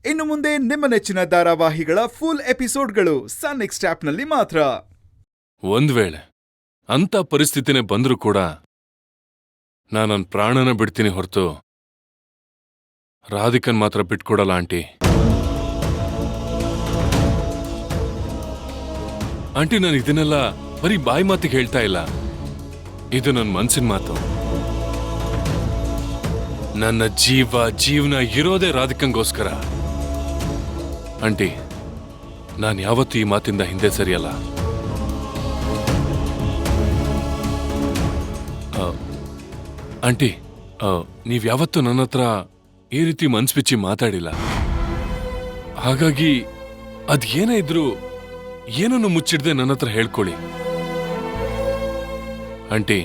ಇನ್ನು ಮುಂದೆ ನಿಮ್ಮ ನೆಚ್ಚಿನ ಧಾರಾವಾಹಿಗಳ ಫುಲ್ ಎಪಿಸೋಡ್ಗಳು ಸನ್ ನೆಕ್ಸ್ಟ್ ಆಪ್ನಲ್ಲಿ ಮಾತ್ರ. ಒಂದ್ ವೇಳೆ ಅಂತ ಪರಿಸ್ಥಿತಿನೇ ಬಂದ್ರೂ ಕೂಡ ನಾನನ್ ಪ್ರಾಣನ ಬಿಡ್ತೀನಿ ಹೊರತು ರಾಧಿಕನ್ ಮಾತ್ರ ಬಿಟ್ಕೊಡಲ್ಲ ಆಂಟಿ. ಆಂಟಿ, ನಾನು ಇದನ್ನೆಲ್ಲ ಬರೀ ಬಾಯಿ ಮಾತಿಗೆ ಹೇಳ್ತಾ ಇಲ್ಲ, ಇದು ನನ್ನ ಮನ್ಸಿನ ಮಾತು. ನನ್ನ ಜೀವನ ಇರೋದೇ ರಾಧಿಕಂಗೋಸ್ಕರ. ಆಂಟಿ, ನಾನು ಯಾವತ್ತೂ ಈ ಮಾತಿಂದ ಹಿಂದೆ ಸರಿಯಲ್ಲ. ಆಂಟಿ, ನೀವ್ಯಾವತ್ತೂ ನನ್ನ ಹತ್ರ ಈ ರೀತಿ ಮನ್ಸ್ಬಿಚ್ಚಿ ಮಾತಾಡಿಲ್ಲ. ಹಾಗಾಗಿ ಅದೇನೇ ಇದ್ರೂ ಏನನ್ನು ಮುಚ್ಚಿಡ್ದೆ ನನ್ನ ಹತ್ರ ಹೇಳ್ಕೊಳ್ಳಿ. ಆಂಟಿ,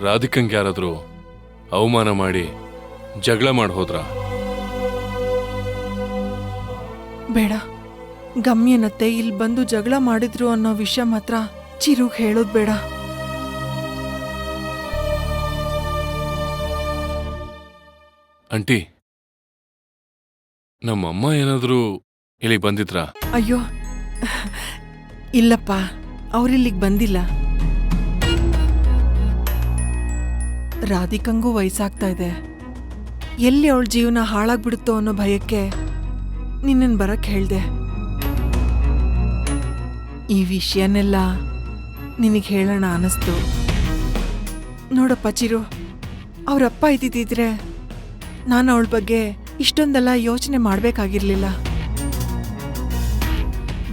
ರಾಧಿಕಂಗೆ ಯಾರಾದ್ರೂ ಅವಮಾನ ಮಾಡಿ ಜಗಳ ಮಾಡಿ ಹೋದ್ರ? ಬೇಡ, ಗಮ್ಯನತ್ತೆ ಇಲ್ಲಿ ಬಂದು ಜಗಳ ಮಾಡಿದ್ರು ಅನ್ನೋ ವಿಷಯ ಮಾತ್ರ ಚಿರುಗ್ ಹೇಳೋದ್ ಬೇಡ. ಆಂಟಿ, ನಮ್ಮಮ್ಮ ಏನಾದ್ರೂ ಇಲ್ಲಿಗೆ ಬಂದಿದ್ರಾ? ಅಯ್ಯೋ ಇಲ್ಲಪ್ಪ, ಅವ್ರಿಲ್ಲಿಗ್ ಬಂದಿಲ್ಲ. ರಾಧಿಕಂಗೂ ವಯಸ್ಸಾಗ್ತಾ ಇದೆ. ಎಲ್ಲಿ ಅವಳ ಜೀವನ ಹಾಳಾಗ್ಬಿಡುತ್ತೋ ಅನ್ನೋ ಭಯಕ್ಕೆ ನಿನ್ನನ್ ಬರಕ್ ಹೇಳ್ದೆ. ಈ ವಿಷಯನೆಲ್ಲ ನಿನಗೆ ಹೇಳೋಣ ಅನಿಸ್ತು. ನೋಡಪ್ಪ ಚಿರು, ಅವ್ರಪ್ಪ ಇದ್ದಿದ್ರೆ ನಾನು ಅವಳ ಬಗ್ಗೆ ಇಷ್ಟೊಂದೆಲ್ಲ ಯೋಚನೆ ಮಾಡ್ಬೇಕಾಗಿರ್ಲಿಲ್ಲ.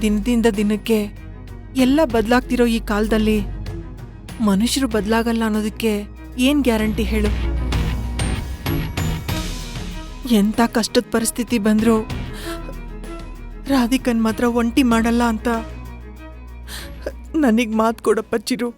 ದಿನದಿಂದ ದಿನಕ್ಕೆ ಎಲ್ಲ ಬದಲಾಗ್ತಿರೋ ಈ ಕಾಲದಲ್ಲಿ ಮನುಷ್ಯರು ಬದಲಾಗಲ್ಲ ಅನ್ನೋದಕ್ಕೆ ಏನ್ ಗ್ಯಾರಂಟಿ ಹೇಳು? ಎಂಥ ಕಷ್ಟದ ಪರಿಸ್ಥಿತಿ ಬಂದ್ರು ರಾಧಿಕನ್ ಮಾತ್ರ ಒಂಟಿ ಮಾಡಲ್ಲ ಅಂತ ನನಗ್ ಮಾತು ಕೊಡಪ್ಪ ಚಿರು.